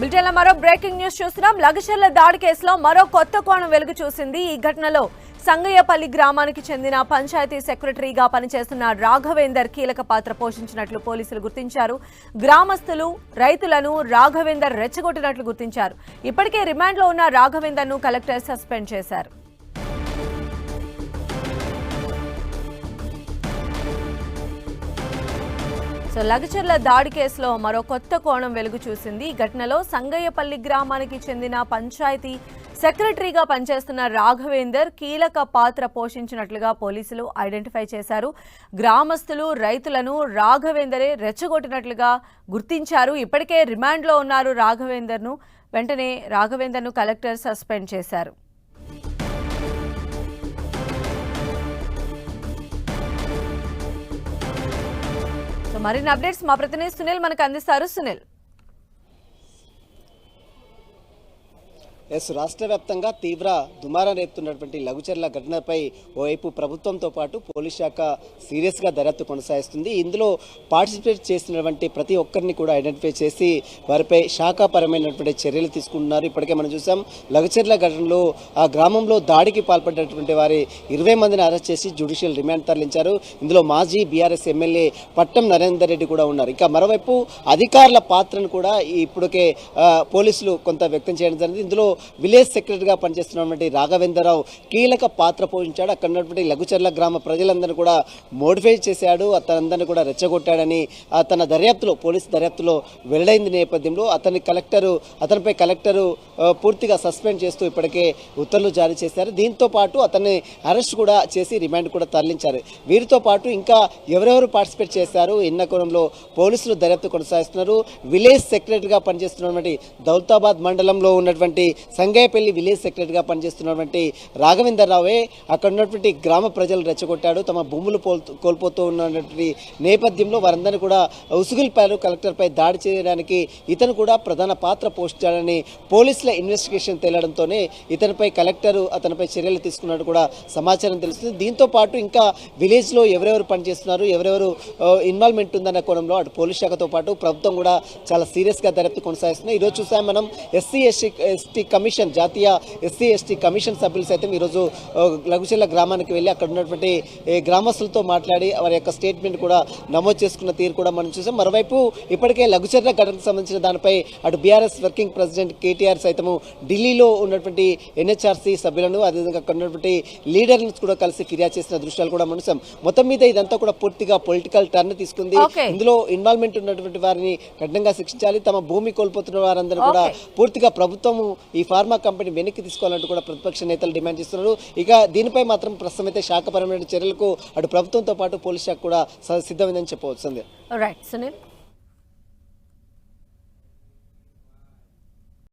బ్రిటన్లో మరో breaking news చూస్తున్నాం. లగచర్ల దాడి కేసులో మరో కొత్త కోణం వెలుగు చూసింది. ఈ ఘటనలో సంగయ్యపల్లి గ్రామానికి చెందిన పంచాయతీ సెక్రటరీగా పనిచేస్తున్న రాఘవేందర్ కీలక పాత్ర పోషించినట్లు పోలీసులు గుర్తించారు. గ్రామస్తులు, రైతులను రాఘవేందర్ రెచ్చగొట్టినట్లు గుర్తించారు. ఇప్పటికే రిమాండ్లో ఉన్న రాఘవేందర్ను కలెక్టర్ సస్పెండ్ చేశారు. లగచర్ల దాడి కేసులో మరో కొత్త కోణం వెలుగు చూసింది. ఈ ఘటనలో సంగయ్యపల్లి గ్రామానికి చెందిన పంచాయతీ సెక్రటరీగా పనిచేస్తున్న రాఘవేందర్ కీలక పాత్ర పోషించినట్లుగా పోలీసులు ఐడెంటిఫై చేశారు. గ్రామస్తులు, రైతులను రాఘవేందరే రెచ్చగొట్టినట్లుగా గుర్తించారు. ఇప్పటికే రిమాండ్లో ఉన్నారు రాఘవేందర్ను. వెంటనే రాఘవేందర్ను కలెక్టర్ సస్పెండ్ చేశారు. మరిన్ని అప్డేట్స్ మా ప్రతినిధి సునీల్ మనకు అందిస్తారు. సునీల్, రాష్ట్ర వ్యాప్తంగా తీవ్ర దుమారం రేపుతున్నటువంటి లఘుచర్ల ఘటనపై ఓవైపు ప్రభుత్వంతో పాటు పోలీస్ శాఖ సీరియస్గా దర్యాప్తు కొనసాగిస్తుంది. ఇందులో పార్టిసిపేట్ చేసినటువంటి ప్రతి ఒక్కరిని కూడా ఐడెంటిఫై చేసి వారిపై శాఖాపరమైనటువంటి చర్యలు తీసుకుంటున్నారు. ఇప్పటికే మనం చూసాం లఘుచర్ల ఘటనలో ఆ గ్రామంలో దాడికి పాల్పడినటువంటి వారి 20 మందిని అరెస్ట్ చేసి జ్యుడిషియల్ రిమాండ్ తరలించారు. ఇందులో మాజీ బీఆర్ఎస్ ఎమ్మెల్యే పట్టం నరేందర్ రెడ్డి కూడా ఉన్నారు. ఇంకా మరోవైపు అధికారుల పాత్రను కూడా ఇప్పటికే పోలీసులు కొంత వ్యక్తం చేయడం జరిగింది. ఇందులో విలేజ్ సెక్రటరీగా పనిచేస్తున్నటువంటి రాఘవేంద్రరావు కీలక పాత్ర పోషించాడు. అక్కడ ఉన్నటువంటి లఘుచర్ల గ్రామ ప్రజలందరినీ కూడా మోటివేట్ చేశాడు, అతనందరినీ కూడా రెచ్చగొట్టాడని తన దర్యాప్తులో, పోలీసు దర్యాప్తులో వెల్లడైంది. నేపథ్యంలో అతనిపై కలెక్టరు పూర్తిగా సస్పెండ్ చేస్తూ ఇప్పటికే ఉత్తర్వులు జారీ చేశారు. దీంతో పాటు అతన్ని అరెస్ట్ కూడా చేసి రిమాండ్ కూడా తరలించారు. వీరితో పాటు ఇంకా ఎవరెవరు పార్టిసిపేట్ చేశారు ఎన్న కోణంలో పోలీసులు దర్యాప్తు కొనసాగిస్తున్నారు. విలేజ్ సెక్రటరీగా పనిచేస్తున్నటువంటి దౌలతాబాద్ మండలంలో ఉన్నటువంటి సంగయ్యపల్లి విలేజ్ సెక్రటరీగా పనిచేస్తున్నటువంటి రాఘవేందర్ రావే అక్కడ ఉన్నటువంటి గ్రామ ప్రజలు రెచ్చగొట్టాడు. తమ భూములు కోల్పోతూ ఉన్నటువంటి నేపథ్యంలో వారందరినీ కూడా ఉసుగుల్పారు. కలెక్టర్పై దాడి చేయడానికి ఇతను కూడా ప్రధాన పాత్ర పోషించాడని పోలీసుల ఇన్వెస్టిగేషన్ తేలడంతోనే ఇతనిపై కలెక్టర్ అతనిపై చర్యలు తీసుకున్నట్టు కూడా సమాచారం తెలుస్తుంది. దీంతో పాటు ఇంకా విలేజ్లో ఎవరెవరు పనిచేస్తున్నారు, ఎవరెవరు ఇన్వాల్వ్మెంట్ ఉందన్న కోణంలో అటు పోలీస్ శాఖతో పాటు ప్రభుత్వం కూడా చాలా సీరియస్గా దర్యాప్తు కొనసాగిస్తుంది. ఈరోజు చూసాం మనం ఎస్సీ కమిషన్, జాతీయ ఎస్సీ ఎస్టీ కమిషన్ సభ్యులు సైతం ఈరోజు లఘుచర్ల గ్రామానికి వెళ్ళి అక్కడ ఉన్నటువంటి గ్రామస్తులతో మాట్లాడి వారి యొక్క స్టేట్మెంట్ కూడా నమోదు చేసుకున్న తీరు కూడా మనం చూసాం. మరోవైపు ఇప్పటికే లఘుచర్ల ఘటనకు సంబంధించిన దానిపై అటు బీఆర్ఎస్ వర్కింగ్ ప్రెసిడెంట్ కేటీఆర్ సైతము ఢిల్లీలో ఉన్నటువంటి ఎన్హెచ్ఆర్సీ సభ్యులను, అదేవిధంగా అక్కడ ఉన్నటువంటి లీడర్లను కూడా కలిసి ఫిర్యాదు చేసిన దృశ్యాలు కూడా మనం చూసాం. మొత్తం మీద ఇదంతా కూడా పూర్తిగా పొలిటికల్ టర్న్ తీసుకుంది. ఇందులో ఇన్వాల్వ్మెంట్ ఉన్నటువంటి వారిని కఠినంగా శిక్షించాలి. తమ భూమి కోల్పోతున్న వారందరూ కూడా పూర్తిగా ప్రభుత్వం ఈ ఫార్మా కంపెనీ వెనక్కి తీసుకోవాలంటూ కూడా ప్రతిపక్ష నేతలు డిమాండ్ చేస్తున్నారు. ఇక దీనిపై మాత్రం ప్రస్తుతం అయితే శాఖపరమైన చర్యలకు అటు ప్రభుత్వంతో పాటు పోలీస్ శాఖ కూడా సిద్ధమైందని చెప్పవచ్చు. రైట్ సునీల్.